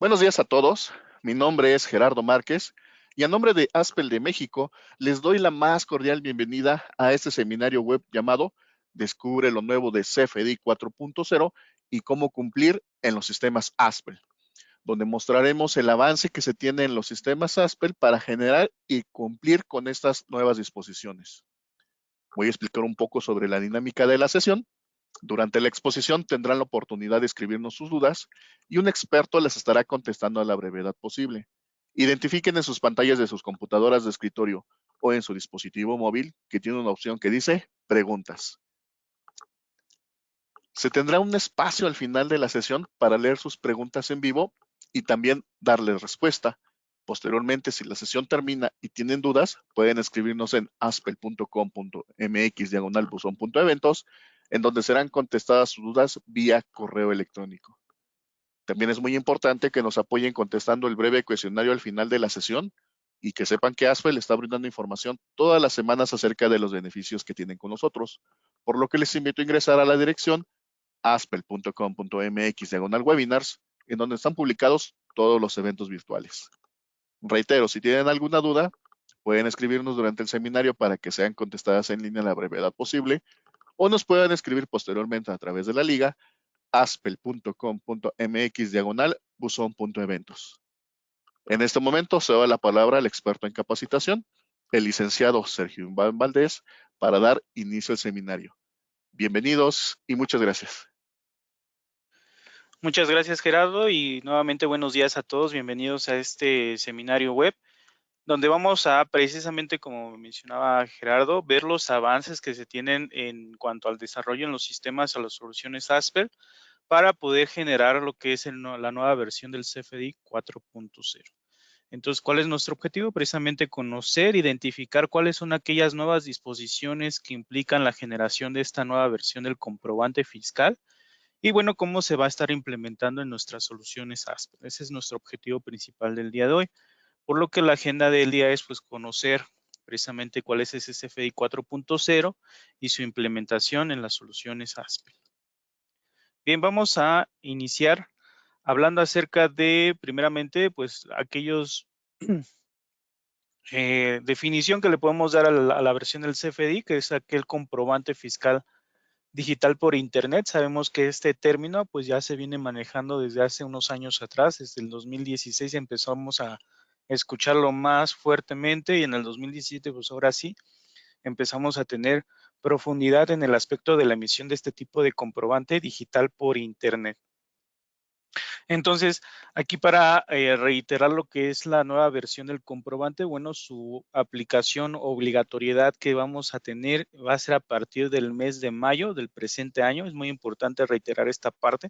Buenos días a todos, mi nombre es Gerardo Márquez y a nombre de Aspel de México les doy la más cordial bienvenida a este seminario web llamado Descubre lo nuevo de CFDI 4.0 y cómo cumplir en los sistemas Aspel, donde mostraremos el avance que se tiene en los sistemas Aspel para generar y cumplir con estas nuevas disposiciones. Voy a explicar un poco sobre la dinámica de la sesión. Durante la exposición tendrán la oportunidad de escribirnos sus dudas y un experto les estará contestando a la brevedad posible. Identifiquen en sus pantallas de sus computadoras de escritorio o en su dispositivo móvil que tiene una opción que dice preguntas. Se tendrá un espacio al final de la sesión para leer sus preguntas en vivo y también darles respuesta. Posteriormente, si la sesión termina y tienen dudas, pueden escribirnos en aspel.com.mx/buzón.eventos, en donde serán contestadas sus dudas vía correo electrónico. También es muy importante que nos apoyen contestando el breve cuestionario al final de la sesión y que sepan que Aspel está brindando información todas las semanas acerca de los beneficios que tienen con nosotros, por lo que les invito a ingresar a la dirección aspel.com.mx/webinars, en donde están publicados todos los eventos virtuales. Reitero, si tienen alguna duda, pueden escribirnos durante el seminario para que sean contestadas en línea a la brevedad posible, o nos puedan escribir posteriormente a través de la liga aspel.com.mx/buzón.eventos. En este momento se da la palabra al experto en capacitación, el licenciado Sergio Iván Valdés, para dar inicio al seminario. Bienvenidos y muchas gracias. Muchas gracias, Gerardo, y nuevamente buenos días a todos. Bienvenidos a este seminario web, donde vamos a, precisamente como mencionaba Gerardo, ver los avances que se tienen en cuanto al desarrollo en los sistemas, a las soluciones Aspel, para poder generar lo que es la nueva versión del CFDI 4.0. Entonces, ¿cuál es nuestro objetivo? Precisamente conocer, identificar cuáles son aquellas nuevas disposiciones que implican la generación de esta nueva versión del comprobante fiscal. Y bueno, cómo se va a estar implementando en nuestras soluciones Aspel. Ese es nuestro objetivo principal del día de hoy. Por lo que la agenda del día es pues conocer precisamente cuál es ese CFDI 4.0 y su implementación en las soluciones Aspel. Bien, vamos a iniciar hablando acerca de, primeramente, pues aquellos definición que le podemos dar a la versión del CFDI, que es aquel comprobante fiscal digital por internet. Sabemos que este término pues ya se viene manejando desde hace unos años atrás. Desde el 2016 empezamos a escucharlo más fuertemente y en el 2017 pues ahora sí empezamos a tener profundidad en el aspecto de la emisión de este tipo de comprobante digital por internet. Entonces, aquí para reiterar lo que es la nueva versión del comprobante, bueno, su aplicación obligatoriedad que vamos a tener va a ser a partir del mes de mayo del presente año. Es muy importante reiterar esta parte,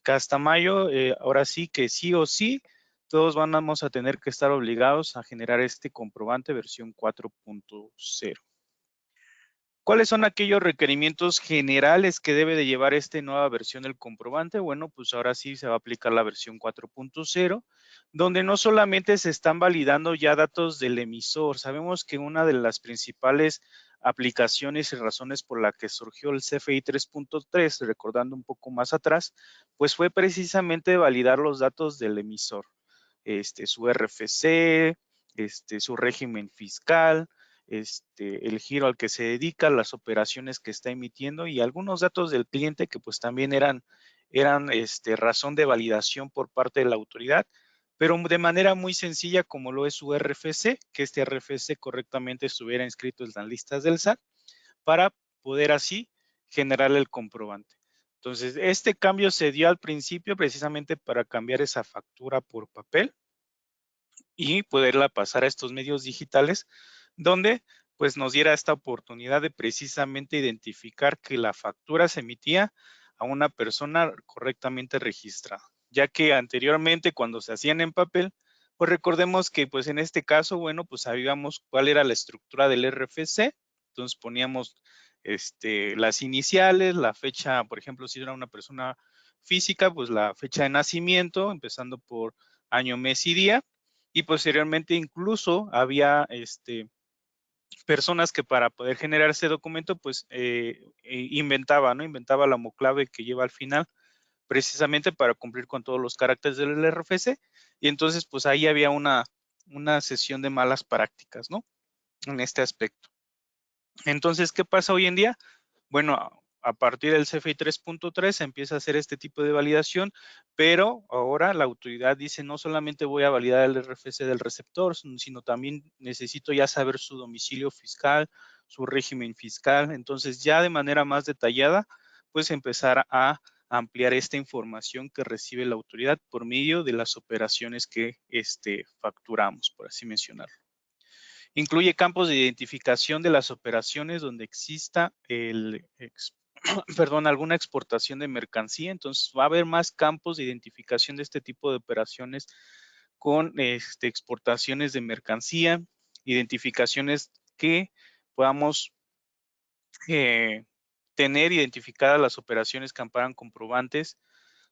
que hasta mayo, ahora sí que sí o sí, todos vamos a tener que estar obligados a generar este comprobante versión 4.0. ¿Cuáles son aquellos requerimientos generales que debe de llevar esta nueva versión del comprobante? Bueno, pues ahora sí se va a aplicar la versión 4.0, donde no solamente se están validando ya datos del emisor. Sabemos que una de las principales aplicaciones y razones por la que surgió el CFDI 3.3, recordando un poco más atrás, pues fue precisamente validar los datos del emisor, su RFC, su régimen fiscal, el giro al que se dedica, las operaciones que está emitiendo y algunos datos del cliente que pues también eran razón de validación por parte de la autoridad, pero de manera muy sencilla como lo es su RFC, que este RFC correctamente estuviera inscrito en las listas del SAT para poder así generar el comprobante. Entonces, este cambio se dio al principio precisamente para cambiar esa factura por papel y poderla pasar a estos medios digitales, donde pues nos diera esta oportunidad de precisamente identificar que la factura se emitía a una persona correctamente registrada, ya que anteriormente cuando se hacían en papel, pues recordemos que pues en este caso, bueno, pues sabíamos cuál era la estructura del RFC, entonces poníamos las iniciales, la fecha, por ejemplo, si era una persona física, pues la fecha de nacimiento, empezando por año, mes y día, y posteriormente incluso había personas que para poder generar ese documento pues inventaba, ¿no? Inventaba la moclave que lleva al final precisamente para cumplir con todos los caracteres del RFC, y entonces pues ahí había una sesión de malas prácticas, ¿no? En este aspecto. Entonces, ¿qué pasa hoy en día? Bueno, a partir del CFI 3.3 se empieza a hacer este tipo de validación, pero ahora la autoridad dice no solamente voy a validar el RFC del receptor, sino también necesito ya saber su domicilio fiscal, su régimen fiscal. Entonces, ya de manera más detallada, pues empezar a ampliar esta información que recibe la autoridad por medio de las operaciones que facturamos, por así mencionarlo. Incluye campos de identificación de las operaciones donde exista alguna exportación de mercancía. Entonces va a haber más campos de identificación de este tipo de operaciones con exportaciones de mercancía, identificaciones que podamos tener identificadas las operaciones que amparan comprobantes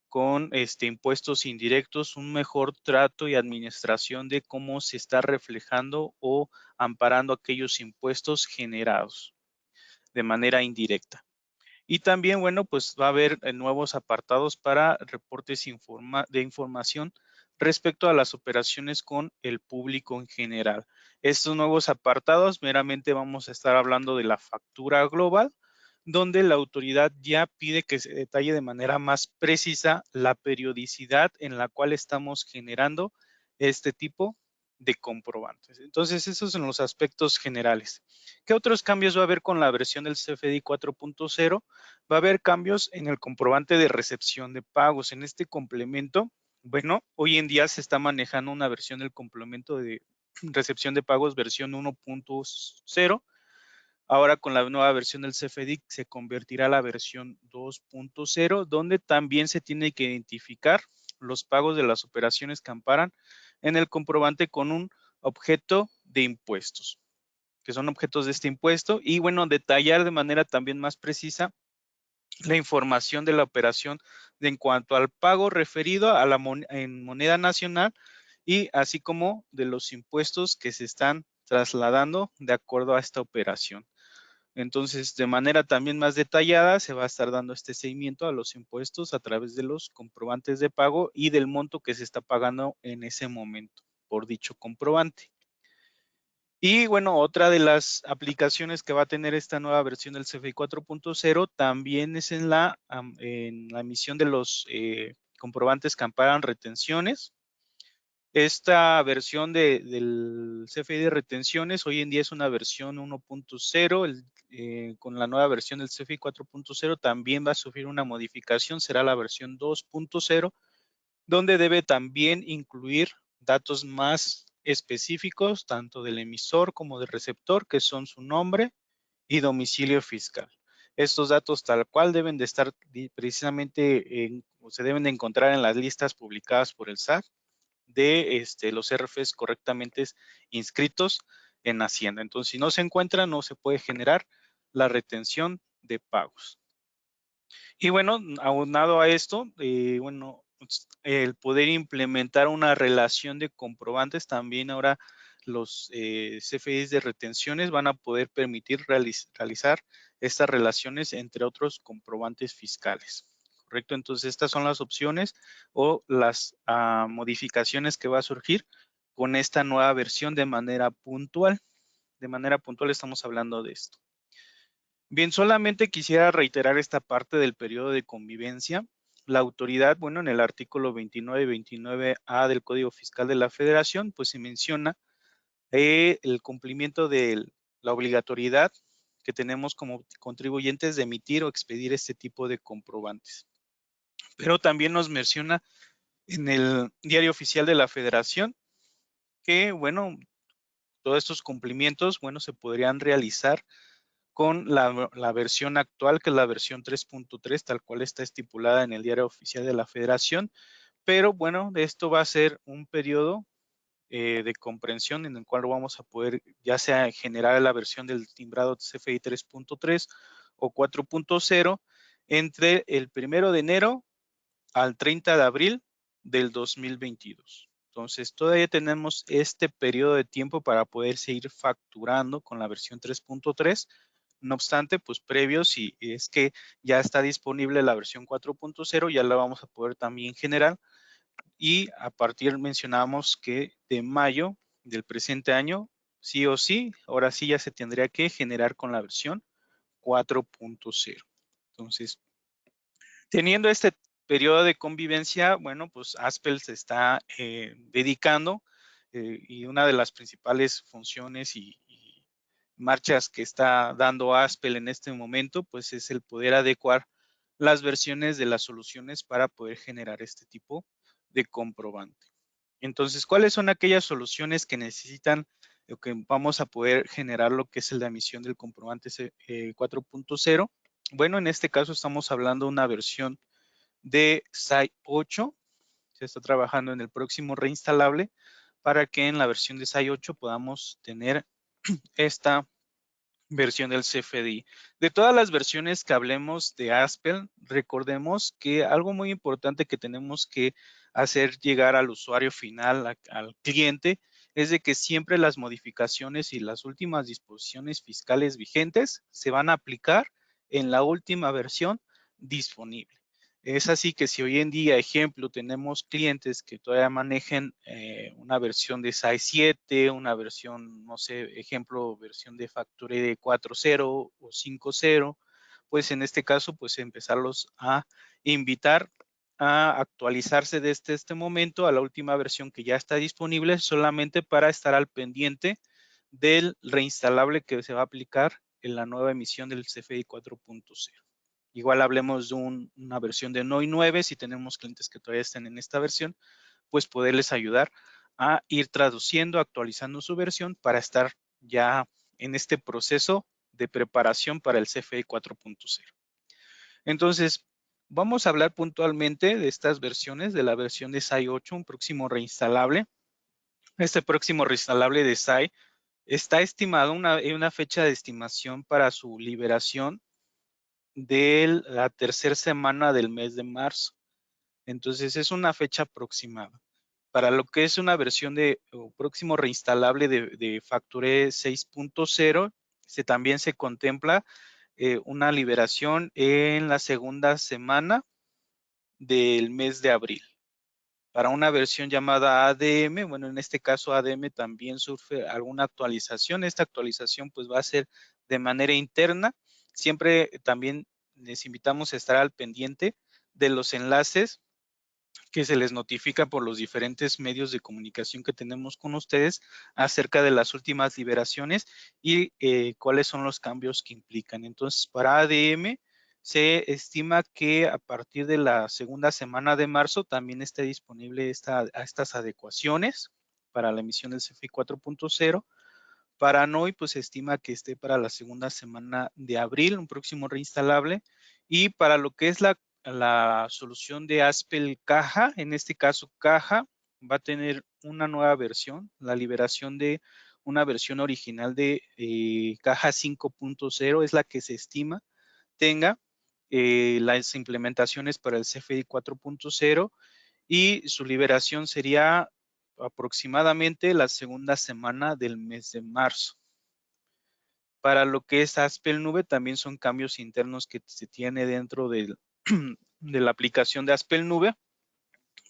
con impuestos indirectos, un mejor trato y administración de cómo se está reflejando o amparando aquellos impuestos generados de manera indirecta. Y también, bueno, pues va a haber nuevos apartados para reportes de información respecto a las operaciones con el público en general. Estos nuevos apartados meramente vamos a estar hablando de la factura global, donde la autoridad ya pide que se detalle de manera más precisa la periodicidad en la cual estamos generando este tipo de comprobantes. Entonces, esos son los aspectos generales. ¿Qué otros cambios va a haber con la versión del CFDI 4.0? Va a haber cambios en el comprobante de recepción de pagos. En este complemento, bueno, hoy en día se está manejando una versión del complemento de recepción de pagos versión 1.0. Ahora con la nueva versión del CFDI se convertirá a la versión 2.0, donde también se tiene que identificar los pagos de las operaciones que amparan en el comprobante con un objeto de impuestos, que son objetos de este impuesto, y bueno, detallar de manera también más precisa la información de la operación en cuanto al pago referido a en moneda nacional y así como de los impuestos que se están trasladando de acuerdo a esta operación. Entonces, de manera también más detallada, se va a estar dando este seguimiento a los impuestos a través de los comprobantes de pago y del monto que se está pagando en ese momento por dicho comprobante. Y bueno, otra de las aplicaciones que va a tener esta nueva versión del CFDI 4.0 también es en la emisión de los comprobantes que amparan retenciones. Esta versión del CFDI de retenciones hoy en día es una versión 1.0. Con la nueva versión del CFDI 4.0 también va a sufrir una modificación, será la versión 2.0, donde debe también incluir datos más específicos, tanto del emisor como del receptor, que son su nombre y domicilio fiscal. Estos datos tal cual deben de estar precisamente, o se deben de encontrar en las listas publicadas por el SAT de los RFs correctamente inscritos en Hacienda. Entonces, si no se encuentra, no se puede generar la retención de pagos. Y bueno, aunado a esto, bueno, el poder implementar una relación de comprobantes, también ahora los CFDIs de retenciones van a poder permitir realizar estas relaciones entre otros comprobantes fiscales. ¿Correcto? Entonces, estas son las opciones o las modificaciones que va a surgir con esta nueva versión de manera puntual. De manera puntual estamos hablando de esto. Bien, solamente quisiera reiterar esta parte del periodo de convivencia. La autoridad, bueno, en el artículo 29 y 29A del Código Fiscal de la Federación, pues se menciona el cumplimiento de la obligatoriedad que tenemos como contribuyentes de emitir o expedir este tipo de comprobantes. Pero también nos menciona en el Diario Oficial de la Federación que, bueno, todos estos cumplimientos, bueno, se podrían realizar con la versión actual, que es la versión 3.3, tal cual está estipulada en el Diario Oficial de la Federación. Pero bueno, esto va a ser un periodo de comprensión en el cual vamos a poder ya sea generar la versión del timbrado CFDI 3.3 o 4.0 entre el 1 de enero al 30 de abril del 2022. Entonces, todavía tenemos este periodo de tiempo para poder seguir facturando con la versión 3.3. No obstante, pues previo, si es que ya está disponible la versión 4.0, ya la vamos a poder también generar. Y a partir, mencionamos que de mayo del presente año, sí o sí, ahora sí ya se tendría que generar con la versión 4.0. Entonces, teniendo este periodo de convivencia, bueno, pues Aspel se está dedicando y una de las principales funciones y marchas que está dando Aspel en este momento, pues es el poder adecuar las versiones de las soluciones para poder generar este tipo de comprobante. Entonces, ¿cuáles son aquellas soluciones que necesitan o que vamos a poder generar lo que es la emisión del comprobante 4.0? Bueno, en este caso estamos hablando de una versión de SAI 8. Se está trabajando en el próximo reinstalable para que en la versión de SAI 8 podamos tener esta versión del CFDI. De todas las versiones que hablemos de Aspel, recordemos que algo muy importante que tenemos que hacer llegar al usuario final, al cliente, es de que siempre las modificaciones y las últimas disposiciones fiscales vigentes se van a aplicar en la última versión disponible. Es así que si hoy en día, ejemplo, tenemos clientes que todavía manejen una versión de SAI 7, una versión, no sé, ejemplo, versión de Factory 4.0 o 5.0, pues en este caso, pues empezarlos a invitar a actualizarse desde este momento a la última versión que ya está disponible, solamente para estar al pendiente del reinstalable que se va a aplicar en la nueva emisión del CFDI 4.0. Igual hablemos de una versión de NOI 9, si tenemos clientes que todavía están en esta versión, pues poderles ayudar a ir traduciendo, actualizando su versión para estar ya en este proceso de preparación para el CFDI 4.0. Entonces, vamos a hablar puntualmente de estas versiones, de la versión de SAI 8, un próximo reinstalable. Este próximo reinstalable de SAI está estimado una fecha de estimación para su liberación de la tercera semana del mes de marzo. Entonces es una fecha aproximada. Para lo que es una versión de próximo reinstalable de Factory 6.0, también se contempla una liberación en la segunda semana del mes de abril. Para una versión llamada ADM, bueno, en este caso ADM también sufre alguna actualización. Esta actualización pues va a ser de manera interna. Siempre también les invitamos a estar al pendiente de los enlaces que se les notifica por los diferentes medios de comunicación que tenemos con ustedes acerca de las últimas liberaciones y cuáles son los cambios que implican. Entonces, para ADM se estima que a partir de la segunda semana de marzo también esté disponible estas adecuaciones para la emisión del CFI 4.0. Para NOI, pues se estima que esté para la segunda semana de abril, un próximo reinstalable. Y para lo que es la solución de Aspel Caja, en este caso Caja, va a tener una nueva versión, la liberación de una versión original de Caja 5.0 es la que se estima tenga las implementaciones para el CFDI 4.0 y su liberación sería aproximadamente la segunda semana del mes de marzo. Para lo que es Aspel Nube, también son cambios internos que se tiene dentro de la aplicación de Aspel Nube,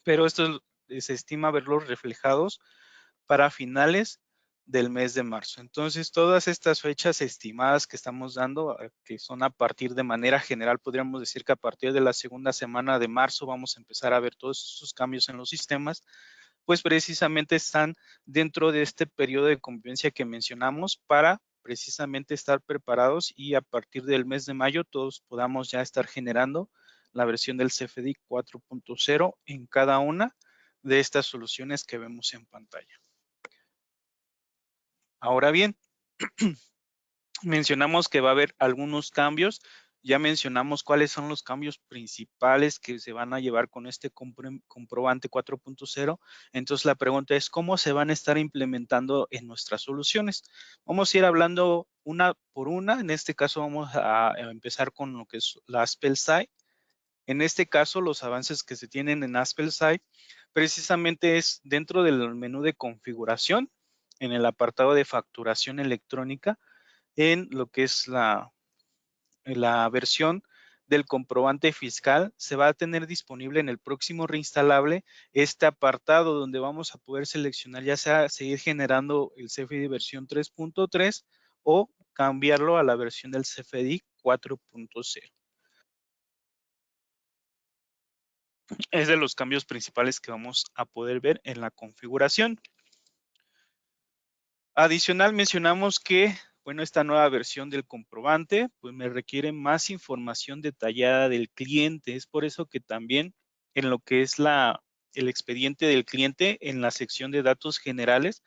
pero esto se estima verlos reflejados para finales del mes de marzo. Entonces, todas estas fechas estimadas que estamos dando, que son a partir de manera general, podríamos decir que a partir de la segunda semana de marzo vamos a empezar a ver todos esos cambios en los sistemas, pues precisamente están dentro de este periodo de convivencia que mencionamos para precisamente estar preparados y a partir del mes de mayo todos podamos ya estar generando la versión del CFDI 4.0 en cada una de estas soluciones que vemos en pantalla. Ahora bien, mencionamos que va a haber algunos cambios. Ya mencionamos cuáles son los cambios principales que se van a llevar con este comprobante 4.0. Entonces la pregunta es, ¿cómo se van a estar implementando en nuestras soluciones? Vamos a ir hablando una por una. En este caso vamos a empezar con lo que es la Aspel SAI. En este caso, los avances que se tienen en Aspel SAI precisamente es dentro del menú de configuración, en el apartado de facturación electrónica, en lo que es la la versión del comprobante fiscal, se va a tener disponible en el próximo reinstalable este apartado donde vamos a poder seleccionar ya sea seguir generando el CFDI versión 3.3 o cambiarlo a la versión del CFDI 4.0. Es de los cambios principales que vamos a poder ver en la configuración. Adicional, mencionamos que, bueno, esta nueva versión del comprobante, pues me requiere más información detallada del cliente. Es por eso que también en lo que es el expediente del cliente, en la sección de datos generales,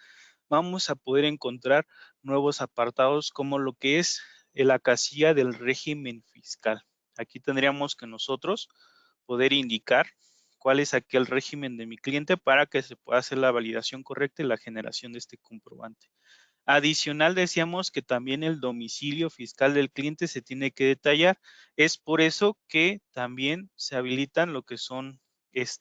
vamos a poder encontrar nuevos apartados como lo que es la casilla del régimen fiscal. Aquí tendríamos que nosotros poder indicar cuál es aquel régimen de mi cliente para que se pueda hacer la validación correcta y la generación de este comprobante. Adicional, decíamos que también el domicilio fiscal del cliente se tiene que detallar. Es por eso que también se habilitan lo que son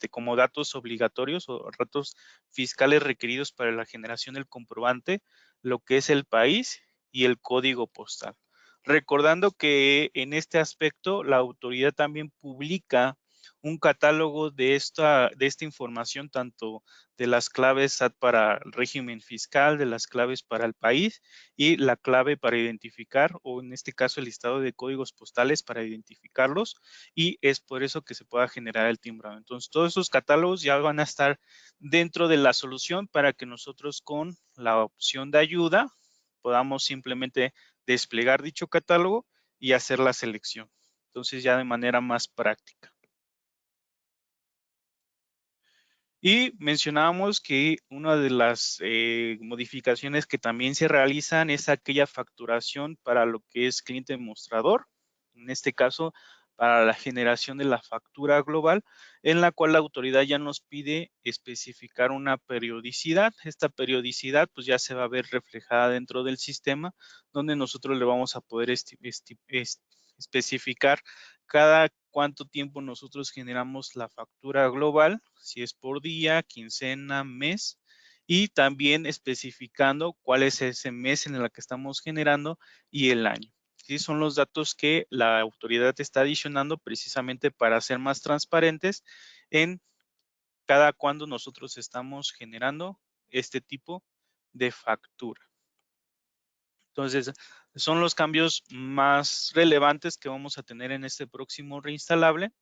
como datos obligatorios o datos fiscales requeridos para la generación del comprobante, lo que es el país y el código postal. Recordando que en este aspecto la autoridad también publica un catálogo de esta información, tanto de las claves SAT para el régimen fiscal, de las claves para el país y la clave para identificar, o en este caso el listado de códigos postales para identificarlos, y es por eso que se pueda generar el timbrado. Entonces, todos esos catálogos ya van a estar dentro de la solución para que nosotros con la opción de ayuda podamos simplemente desplegar dicho catálogo y hacer la selección. Entonces, ya de manera más práctica. Y mencionábamos que una de las modificaciones que también se realizan es aquella facturación para lo que es cliente demostrador, en este caso para la generación de la factura global, en la cual la autoridad ya nos pide especificar una periodicidad. Esta periodicidad pues ya se va a ver reflejada dentro del sistema, donde nosotros le vamos a poder especificar cada cuánto tiempo nosotros generamos la factura global, si es por día, quincena, mes, y también especificando cuál es ese mes en el que estamos generando y el año. ¿Sí? Son los datos que la autoridad está adicionando precisamente para ser más transparentes en cada cuándo nosotros estamos generando este tipo de factura. Entonces, son los cambios más relevantes que vamos a tener en este próximo reinstalable.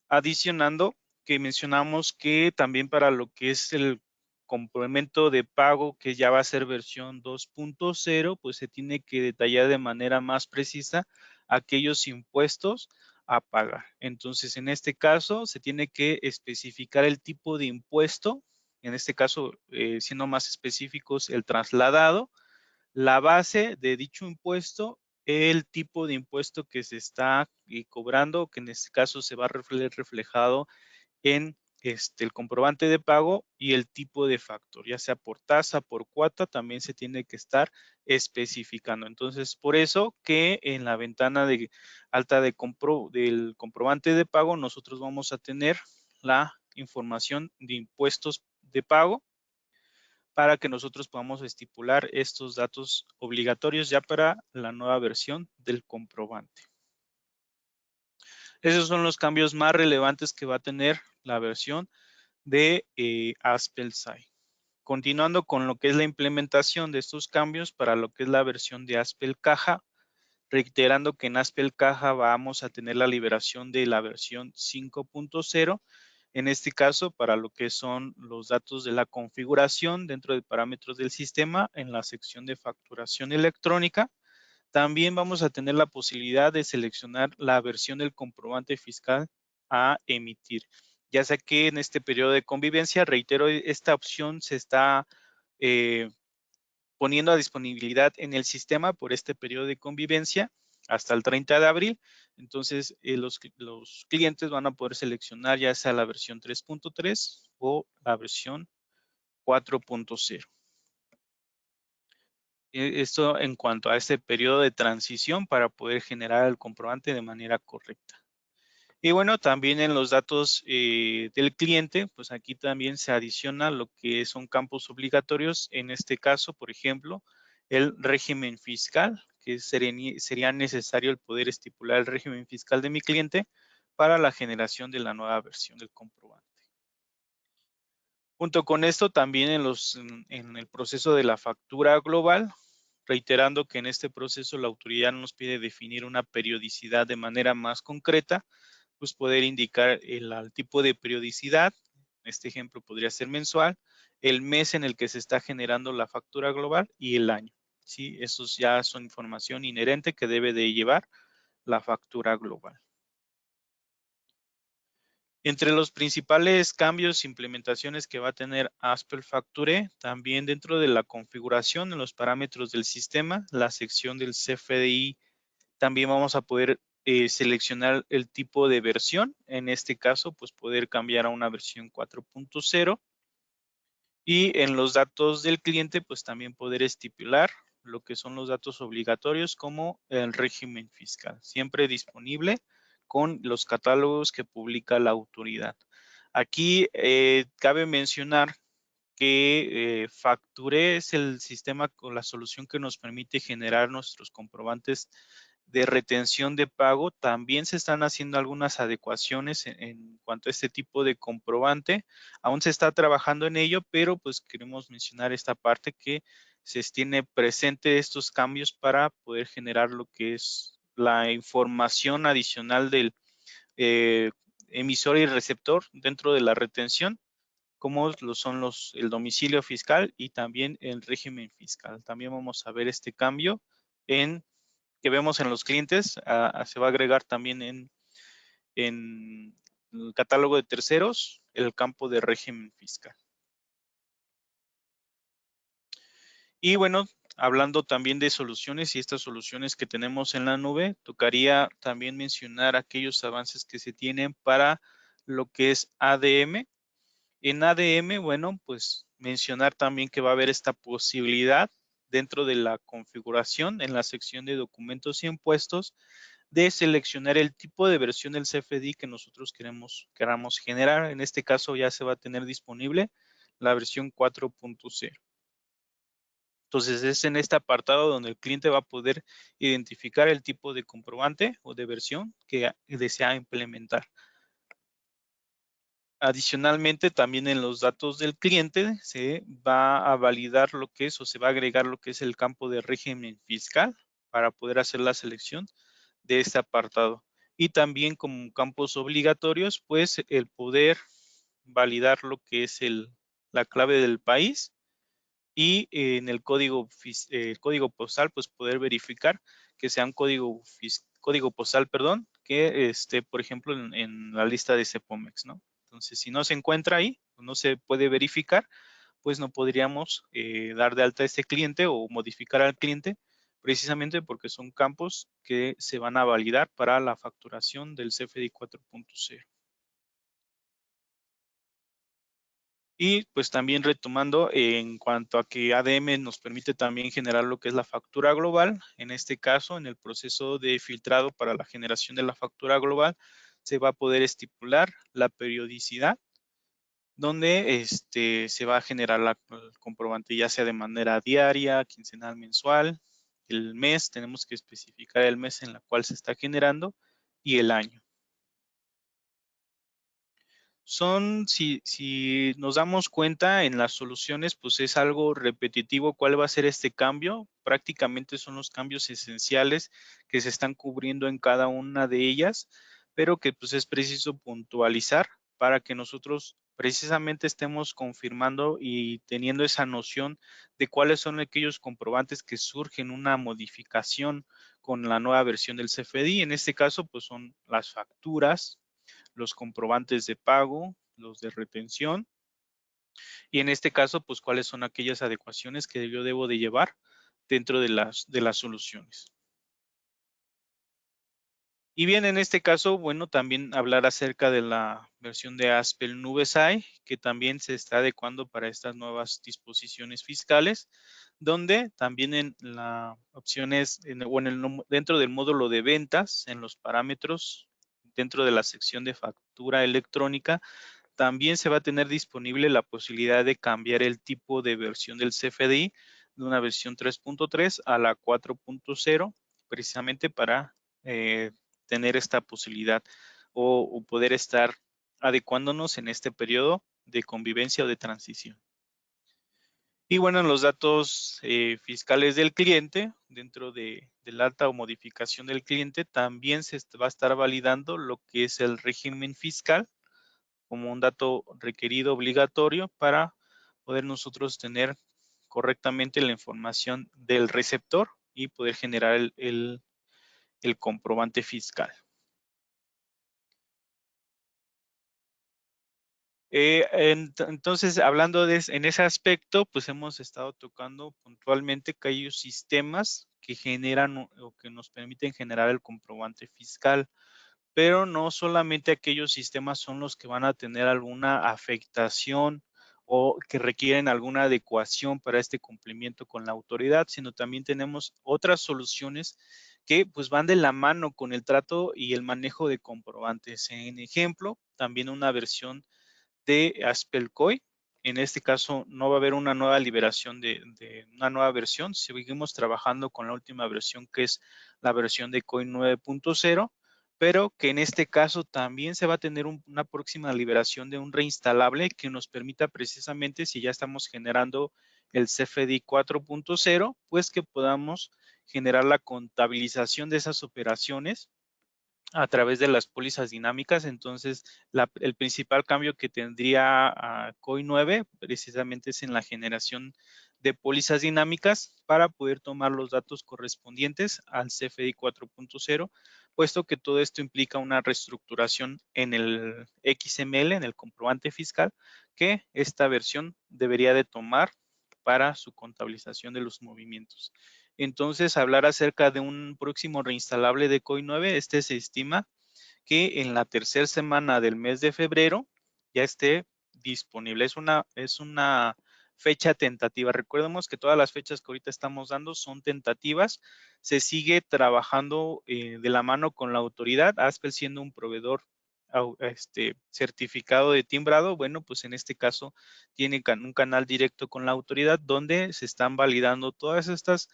Adicionando que mencionamos que también para lo que es el complemento de pago, que ya va a ser versión 2.0, pues se tiene que detallar de manera más precisa aquellos impuestos a pagar. Entonces, en este caso, se tiene que especificar el tipo de impuesto, en este caso, siendo más específicos, el trasladado, la base de dicho impuesto, el tipo de impuesto que se está cobrando, que en este caso se va a ver reflejado en el comprobante de pago y el tipo de factor, ya sea por tasa, por cuota, también se tiene que estar especificando. Entonces, por eso que en la ventana de alta del comprobante de pago, nosotros vamos a tener la información de impuestos de pago, para que nosotros podamos estipular estos datos obligatorios ya para la nueva versión del comprobante. Esos son los cambios más relevantes que va a tener la versión de Aspel-SAI. Continuando con lo que es la implementación de estos cambios para lo que es la versión de Aspel Caja, reiterando que en Aspel Caja vamos a tener la liberación de la versión 5.0, en este caso para lo que son los datos de la configuración dentro de parámetros del sistema en la sección de facturación electrónica. También vamos a tener la posibilidad de seleccionar la versión del comprobante fiscal a emitir, ya sea que en este periodo de convivencia, reitero, esta opción se está poniendo a disponibilidad en el sistema por este periodo de convivencia hasta el 30 de abril. Entonces, los clientes van a poder seleccionar ya sea la versión 3.3 o la versión 4.0. Esto en cuanto a este periodo de transición para poder generar el comprobante de manera correcta. Y bueno, también en los datos del cliente, pues aquí también se adiciona lo que son campos obligatorios. En este caso, por ejemplo, el régimen fiscal, que sería necesario el poder estipular el régimen fiscal de mi cliente para la generación de la nueva versión del comprobante. Junto con esto, también en el proceso de la factura global, reiterando que en este proceso la autoridad nos pide definir una periodicidad de manera más concreta, pues poder indicar el tipo de periodicidad. Este ejemplo podría ser mensual, el mes en el que se está generando la factura global y el año. ¿Sí? Esos ya son información inherente que debe de llevar la factura global. Entre los principales cambios e implementaciones que va a tener Aspel Facture, también dentro de la configuración en los parámetros del sistema, la sección del CFDI, también vamos a poder seleccionar el tipo de versión. En este caso, pues poder cambiar a una versión 4.0. Y en los datos del cliente, pues también poder estipular lo que son los datos obligatorios como el régimen fiscal, siempre disponible con los catálogos que publica la autoridad. Aquí cabe mencionar que Facture es el sistema con la solución que nos permite generar nuestros comprobantes de retención de pago. También se están haciendo algunas adecuaciones en cuanto a este tipo de comprobante. Aún se está trabajando en ello, pero pues queremos mencionar esta parte que se tiene presente estos cambios para poder generar lo que es la información adicional del emisor y receptor dentro de la retención, como lo son el domicilio fiscal y también el régimen fiscal. También vamos a ver este cambio que vemos en los clientes, se va a agregar también en el catálogo de terceros el campo de régimen fiscal. Y bueno, hablando también de soluciones y estas soluciones que tenemos en la nube, tocaría también mencionar aquellos avances que se tienen para lo que es ADM. En ADM, bueno, pues mencionar también que va a haber esta posibilidad dentro de la configuración en la sección de documentos y impuestos de seleccionar el tipo de versión del CFDI que nosotros queramos generar. En este caso ya se va a tener disponible la versión 4.0. Entonces es en este apartado donde el cliente va a poder identificar el tipo de comprobante o de versión que desea implementar. Adicionalmente, también en los datos del cliente se va a validar lo que es o se va a agregar lo que es el campo de régimen fiscal para poder hacer la selección de este apartado. Y también como campos obligatorios, pues el poder validar lo que es la clave del país y en el código postal, pues poder verificar que sea un código postal, perdón, que esté, por ejemplo, en la lista de CEPOMEX, ¿no? Entonces, si no se encuentra ahí, no se puede verificar, pues no podríamos dar de alta a este cliente o modificar al cliente, precisamente porque son campos que se van a validar para la facturación del CFDI 4.0. Y pues también retomando en cuanto a que ADM nos permite también generar lo que es la factura global. En este caso, en el proceso de filtrado para la generación de la factura global, se va a poder estipular la periodicidad donde se va a generar el comprobante ya sea de manera diaria, quincenal, mensual. El mes, tenemos que especificar el mes en el cual se está generando y el año. Si nos damos cuenta en las soluciones, pues es algo repetitivo cuál va a ser este cambio. Prácticamente son los cambios esenciales que se están cubriendo en cada una de ellas, pero que pues es preciso puntualizar para que nosotros precisamente estemos confirmando y teniendo esa noción de cuáles son aquellos comprobantes que surgen una modificación con la nueva versión del CFDI. En este caso, pues son las facturas, los comprobantes de pago, los de retención, y en este caso, pues cuáles son aquellas adecuaciones que yo debo de llevar dentro de las soluciones. Y bien, en este caso, bueno, también hablar acerca de la versión de Aspel Nubesai, que también se está adecuando para estas nuevas disposiciones fiscales, donde también en las opciones, dentro del módulo de ventas, en los parámetros, dentro de la sección de factura electrónica, también se va a tener disponible la posibilidad de cambiar el tipo de versión del CFDI de una versión 3.3 a la 4.0, precisamente para tener esta posibilidad o poder estar adecuándonos en este periodo de convivencia o de transición. Y bueno, en los datos fiscales del cliente, dentro del alta o modificación del cliente, también se va a estar validando lo que es el régimen fiscal como un dato requerido obligatorio para poder nosotros tener correctamente la información del receptor y poder generar el comprobante fiscal. Entonces, hablando en ese aspecto, pues hemos estado tocando puntualmente que hay sistemas que generan o que nos permiten generar el comprobante fiscal, pero no solamente aquellos sistemas son los que van a tener alguna afectación o que requieren alguna adecuación para este cumplimiento con la autoridad, sino también tenemos otras soluciones que pues van de la mano con el trato y el manejo de comprobantes. En ejemplo, también una versión de Aspelcoin. En este caso no va a haber una nueva liberación de una nueva versión. Seguimos trabajando con la última versión que es la versión de Coin 9.0, pero que en este caso también se va a tener una próxima liberación de un reinstalable que nos permita precisamente, si ya estamos generando el CFDI 4.0, pues que podamos generar la contabilización de esas operaciones a través de las pólizas dinámicas. Entonces, el principal cambio que tendría Coin 9 precisamente es en la generación de pólizas dinámicas para poder tomar los datos correspondientes al CFDI 4.0, puesto que todo esto implica una reestructuración en el XML, en el comprobante fiscal, que esta versión debería de tomar para su contabilización de los movimientos. Entonces, hablar acerca de un próximo reinstalable de Coin 9, se estima que en la tercera semana del mes de febrero ya esté disponible. Es una fecha tentativa. Recordemos que todas las fechas que ahorita estamos dando son tentativas. Se sigue trabajando de la mano con la autoridad, Aspel siendo un proveedor certificado de timbrado. Bueno, pues en este caso tiene un canal directo con la autoridad donde se están validando todas estas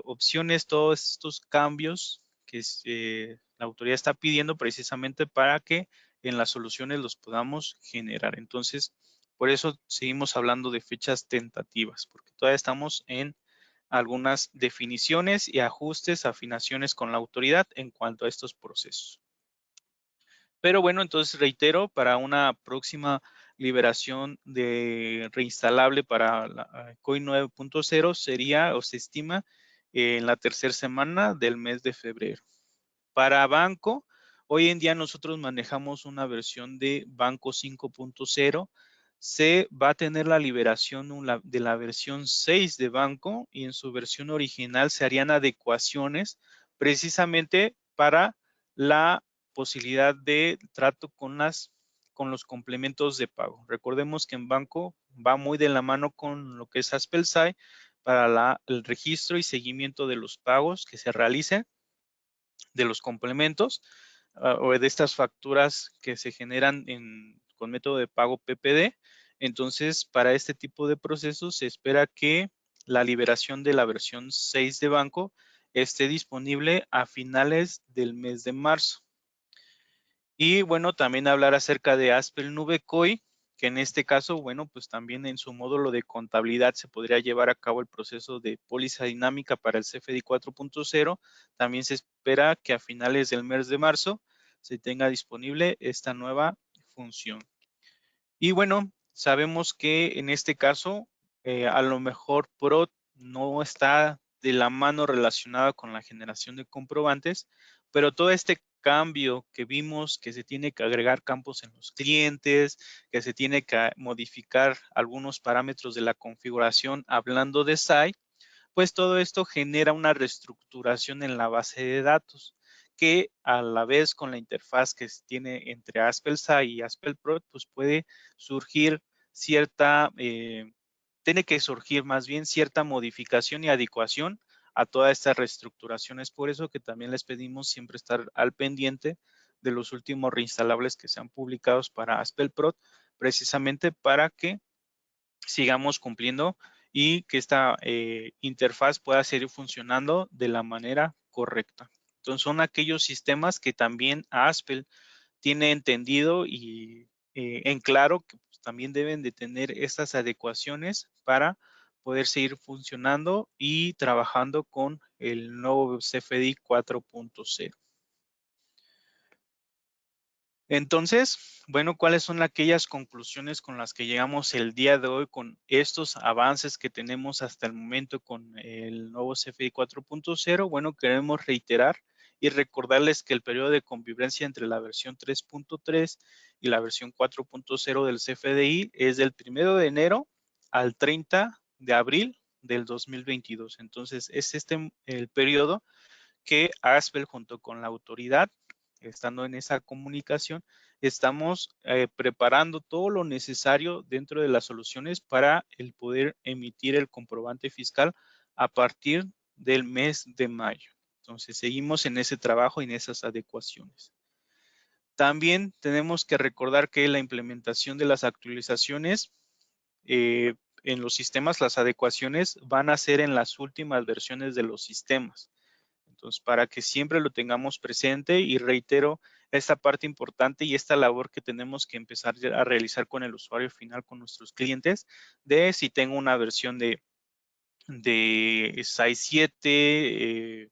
opciones, todos estos cambios que la autoridad está pidiendo precisamente para que en las soluciones los podamos generar. Entonces, por eso seguimos hablando de fechas tentativas, porque todavía estamos en algunas definiciones y ajustes, afinaciones con la autoridad en cuanto a estos procesos. Pero bueno, entonces reitero, para una próxima liberación de reinstalable para la Coin 9.0 sería o se estima en la tercera semana del mes de febrero. Para banco, hoy en día nosotros manejamos una versión de banco 5.0. Se va a tener la liberación de la versión 6 de banco y en su versión original se harían adecuaciones precisamente para la posibilidad de trato con los complementos de pago. Recordemos que en banco va muy de la mano con lo que es Aspelsai para el registro y seguimiento de los pagos que se realicen, de los complementos o de estas facturas que se generan con método de pago PPD. Entonces, para este tipo de procesos se espera que la liberación de la versión 6 de banco esté disponible a finales del mes de marzo. Y bueno, también hablar acerca de Aspel Nube COI, que en este caso, bueno, pues también en su módulo de contabilidad se podría llevar a cabo el proceso de póliza dinámica para el CFDI 4.0. También se espera que a finales del mes de marzo se tenga disponible esta nueva función. Y bueno, sabemos que en este caso, a lo mejor PROD no está de la mano relacionada con la generación de comprobantes, pero todo este cambio que vimos que se tiene que agregar campos en los clientes, que se tiene que modificar algunos parámetros de la configuración hablando de SAI, pues todo esto genera una reestructuración en la base de datos que a la vez con la interfaz que tiene entre Aspel-SAI y Aspel-PROD, pues puede surgir tiene que surgir más bien cierta modificación y adecuación a todas estas reestructuraciones. Por eso que también les pedimos siempre estar al pendiente de los últimos reinstalables que sean publicados para Aspel-PROD, precisamente para que sigamos cumpliendo y que esta interfaz pueda seguir funcionando de la manera correcta. Entonces son aquellos sistemas que también Aspel tiene entendido y en claro que pues, también deben de tener estas adecuaciones para poder seguir funcionando y trabajando con el nuevo CFDI 4.0. Entonces, bueno, ¿cuáles son aquellas conclusiones con las que llegamos el día de hoy con estos avances que tenemos hasta el momento con el nuevo CFDI 4.0? Bueno, queremos reiterar y recordarles que el periodo de convivencia entre la versión 3.3 y la versión 4.0 del CFDI es del 1 de enero al 30 de abril del 2022. Entonces, es este el periodo que Aspel junto con la autoridad, estando en esa comunicación, estamos preparando todo lo necesario dentro de las soluciones para el poder emitir el comprobante fiscal a partir del mes de mayo. Entonces, seguimos en ese trabajo y en esas adecuaciones. También tenemos que recordar que la implementación de las actualizaciones en los sistemas, las adecuaciones van a ser en las últimas versiones de los sistemas. Entonces, para que siempre lo tengamos presente y reitero esta parte importante y esta labor que tenemos que empezar a realizar con el usuario final, con nuestros clientes, de si tengo una versión de SAI 7,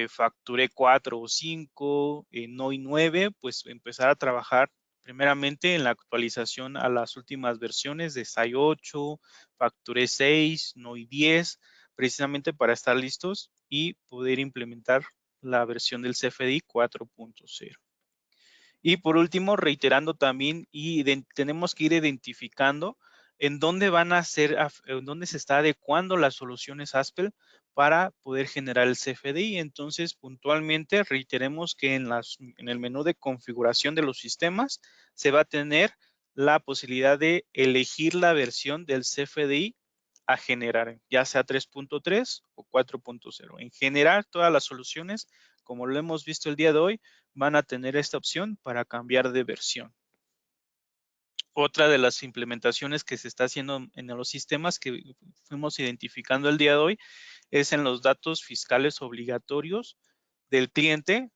facturé 4 o 5, NOI 9, pues empezar a trabajar primeramente en la actualización a las últimas versiones de SAI 8, facturé 6, NOI 10, precisamente para estar listos y poder implementar la versión del CFDI 4.0. Y por último, reiterando también, tenemos que ir identificando en dónde van a ser, en dónde se está adecuando las soluciones Aspel para poder generar el CFDI. Entonces, puntualmente, reiteremos que en el menú de configuración de los sistemas se va a tener la posibilidad de elegir la versión del CFDI a generar, ya sea 3.3 o 4.0. En general, todas las soluciones, como lo hemos visto el día de hoy, van a tener esta opción para cambiar de versión. Otra de las implementaciones que se está haciendo en los sistemas que fuimos identificando el día de hoy es en los datos fiscales obligatorios del cliente.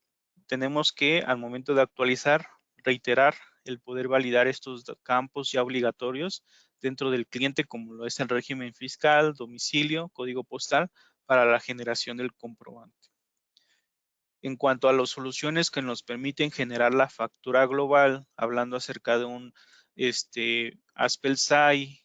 Tenemos que al momento de actualizar, reiterar el poder validar estos campos ya obligatorios dentro del cliente, como lo es el régimen fiscal, domicilio, código postal, para la generación del comprobante. En cuanto a las soluciones que nos permiten generar la factura global, hablando acerca de un Aspel SAI,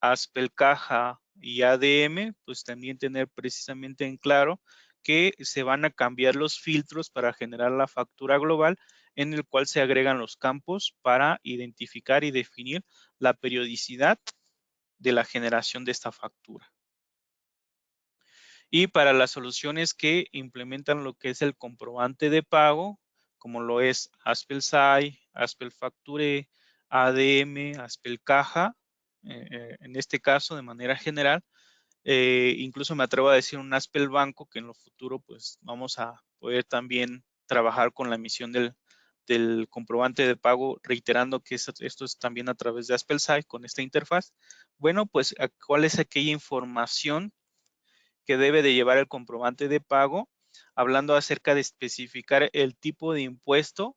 Aspel Caja y ADM, pues también tener precisamente en claro que se van a cambiar los filtros para generar la factura global, en el cual se agregan los campos para identificar y definir la periodicidad de la generación de esta factura. Y para las soluciones que implementan lo que es el comprobante de pago, como lo es Aspel SAI, Aspel Facture, ADM, Aspel Caja, en este caso de manera general, incluso me atrevo a decir un Aspel Banco, que en lo futuro pues vamos a poder también trabajar con la emisión del comprobante de pago, reiterando que esto es también a través de Aspel SAI con esta interfaz. Bueno, pues ¿cuál es aquella información que debe de llevar el comprobante de pago, hablando acerca de especificar el tipo de impuesto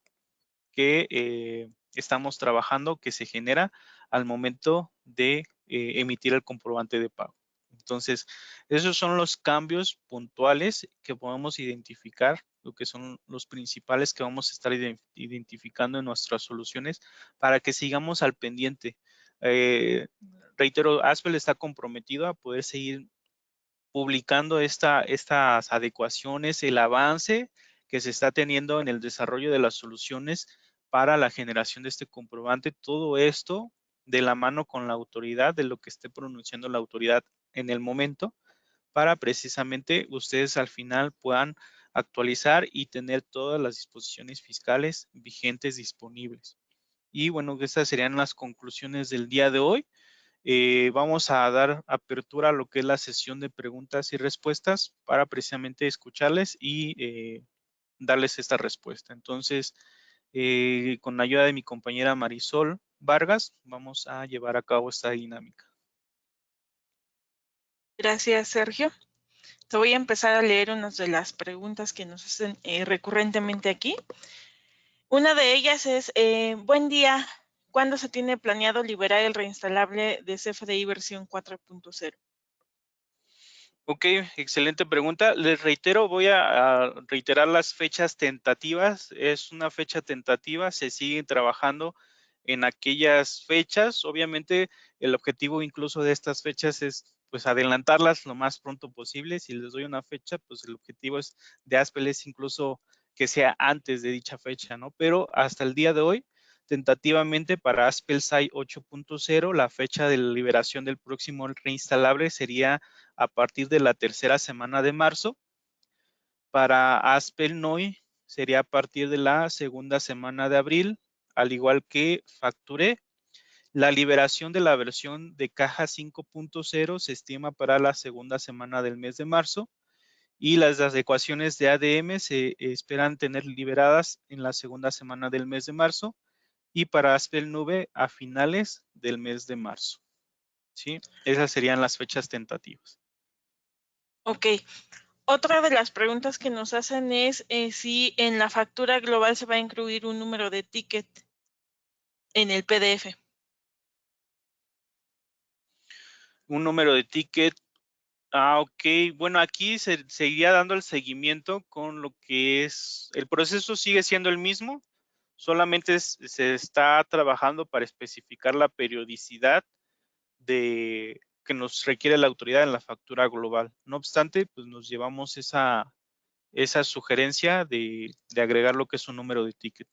que estamos trabajando, que se genera al momento de emitir el comprobante de pago? Entonces, esos son los cambios puntuales que podemos identificar, lo que son los principales que vamos a estar identificando en nuestras soluciones para que sigamos al pendiente. Reitero, Aspel está comprometido a poder seguir publicando estas adecuaciones, el avance que se está teniendo en el desarrollo de las soluciones para la generación de este comprobante. Todo esto de la mano con la autoridad, de lo que esté pronunciando la autoridad en el momento, para precisamente ustedes al final puedan actualizar y tener todas las disposiciones fiscales vigentes disponibles. Y bueno, estas serían las conclusiones del día de hoy. Vamos a dar apertura a lo que es la sesión de preguntas y respuestas para precisamente escucharles y darles esta respuesta. Entonces, con la ayuda de mi compañera Marisol Vargas, vamos a llevar a cabo esta dinámica. Gracias, Sergio. Te voy a empezar a leer unas de las preguntas que nos hacen recurrentemente aquí. Una de ellas es, buen día, ¿cuándo se tiene planeado liberar el reinstalable de CFDI versión 4.0? Ok, excelente pregunta. Les reitero, voy a reiterar las fechas tentativas. Es una fecha tentativa, se siguen trabajando en aquellas fechas. Obviamente, el objetivo incluso de estas fechas es pues adelantarlas lo más pronto posible. Si les doy una fecha, pues el objetivo es de Aspel es incluso que sea antes de dicha fecha, ¿no? Pero hasta el día de hoy, tentativamente para Aspel SAI 8.0, la fecha de liberación del próximo reinstalable sería a partir de la tercera semana de marzo. Para Aspel NOI sería a partir de la segunda semana de abril, al igual que Facturé. La liberación de la versión de caja 5.0 se estima para la segunda semana del mes de marzo y las adecuaciones de ADM se esperan tener liberadas en la segunda semana del mes de marzo y para Aspel Nube a finales del mes de marzo. ¿Sí? Esas serían las fechas tentativas. Ok. Otra de las preguntas que nos hacen es si en la factura global se va a incluir un número de ticket en el PDF. Un número de ticket. Ok. Bueno, aquí se seguiría dando el seguimiento con lo que es, el proceso sigue siendo el mismo, solamente se está trabajando para especificar la periodicidad de que nos requiere la autoridad en la factura global. No obstante, pues nos llevamos esa sugerencia de agregar lo que es un número de ticket.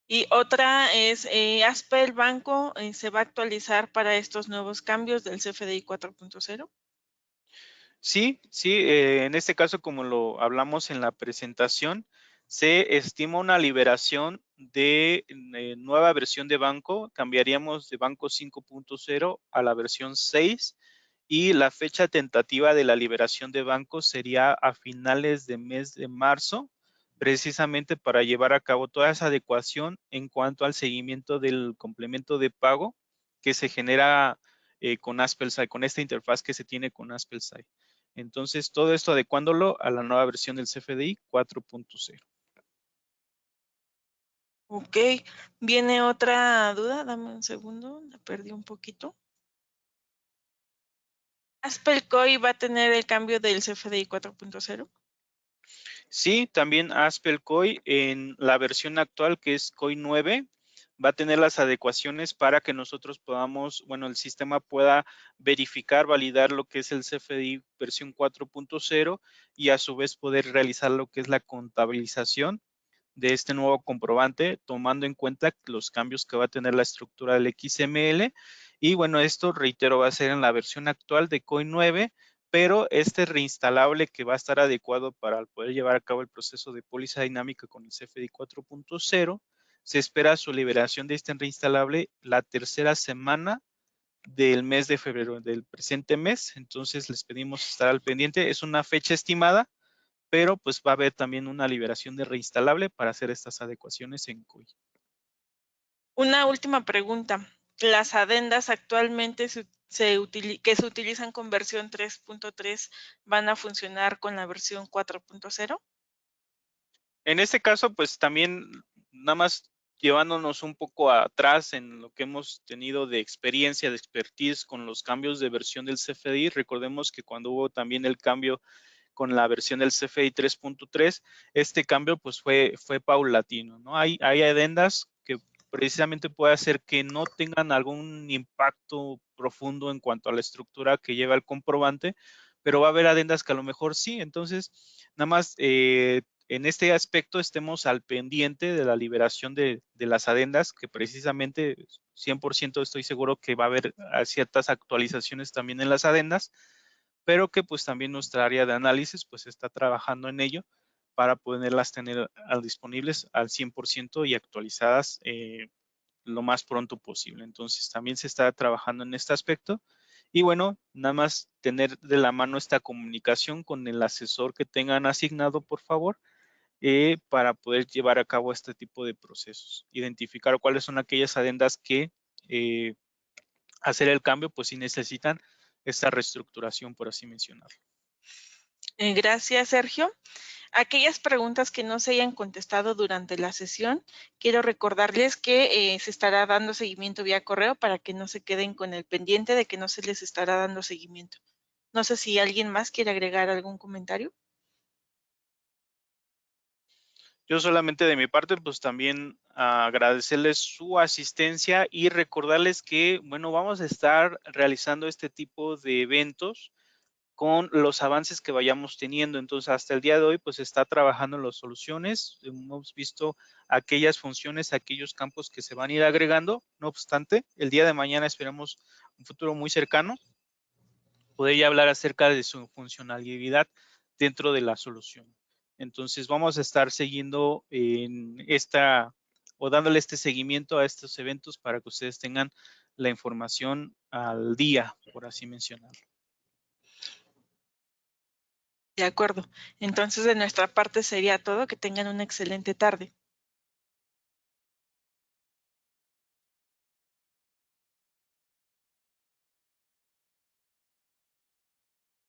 Y otra es, ¿Aspel Banco se va a actualizar para estos nuevos cambios del CFDI 4.0? Sí, en este caso, como lo hablamos en la presentación, se estima una liberación de nueva versión de banco. Cambiaríamos de banco 5.0 a la versión 6 y la fecha tentativa de la liberación de banco sería a finales de mes de marzo, precisamente para llevar a cabo toda esa adecuación en cuanto al seguimiento del complemento de pago que se genera con AspelSci, con esta interfaz que se tiene con AspelSci. Entonces, todo esto adecuándolo a la nueva versión del CFDI 4.0. Ok, viene otra duda, dame un segundo, la perdí un poquito. ¿Aspel COI va a tener el cambio del CFDI 4.0? Sí, también Aspel COI en la versión actual que es COI 9 va a tener las adecuaciones para que nosotros podamos, bueno, el sistema pueda verificar, validar lo que es el CFDI versión 4.0 y a su vez poder realizar lo que es la contabilización de este nuevo comprobante, tomando en cuenta los cambios que va a tener la estructura del XML. Y bueno, esto, reitero, va a ser en la versión actual de COI 9, pero este reinstalable que va a estar adecuado para poder llevar a cabo el proceso de póliza dinámica con el CFDI 4.0, se espera su liberación de este reinstalable la tercera semana del mes de febrero del presente mes. Entonces les pedimos estar al pendiente. Es una fecha estimada, pero pues va a haber también una liberación de reinstalable para hacer estas adecuaciones en COI. Una última pregunta. ¿Las adendas actualmente que se utilizan con versión 3.3 van a funcionar con la versión 4.0? En este caso, pues también nada más llevándonos un poco atrás en lo que hemos tenido de experiencia, de expertise con los cambios de versión del CFDI. Recordemos que cuando hubo también el cambio con la versión del CFDI 3.3, este cambio pues fue paulatino, ¿no? Hay adendas que precisamente puede hacer que no tengan algún impacto profundo en cuanto a la estructura que lleva el comprobante, pero va a haber adendas que a lo mejor sí. Entonces, nada más en este aspecto estemos al pendiente de la liberación de las adendas, que precisamente 100% estoy seguro que va a haber ciertas actualizaciones también en las adendas, pero que pues también nuestra área de análisis pues está trabajando en ello para poderlas tener disponibles al 100% y actualizadas lo más pronto posible. Entonces también se está trabajando en este aspecto y bueno, nada más tener de la mano esta comunicación con el asesor que tengan asignado, por favor, para poder llevar a cabo este tipo de procesos. Identificar cuáles son aquellas adendas que hacer el cambio, pues si necesitan esta reestructuración, por así mencionarlo. Gracias, Sergio. Aquellas preguntas que no se hayan contestado durante la sesión, quiero recordarles que se estará dando seguimiento vía correo para que no se queden con el pendiente de que no se les estará dando seguimiento. No sé si alguien más quiere agregar algún comentario. Yo solamente de mi parte, pues también agradecerles su asistencia y recordarles que, bueno, vamos a estar realizando este tipo de eventos con los avances que vayamos teniendo. Entonces, hasta el día de hoy, pues está trabajando en las soluciones. Hemos visto aquellas funciones, aquellos campos que se van a ir agregando. No obstante, el día de mañana esperamos un futuro muy cercano poder ya hablar acerca de su funcionalidad dentro de la solución. Entonces, vamos a estar siguiendo en esta o dándole este seguimiento a estos eventos para que ustedes tengan la información al día, por así mencionarlo. De acuerdo. Entonces, de nuestra parte sería todo. Que tengan una excelente tarde.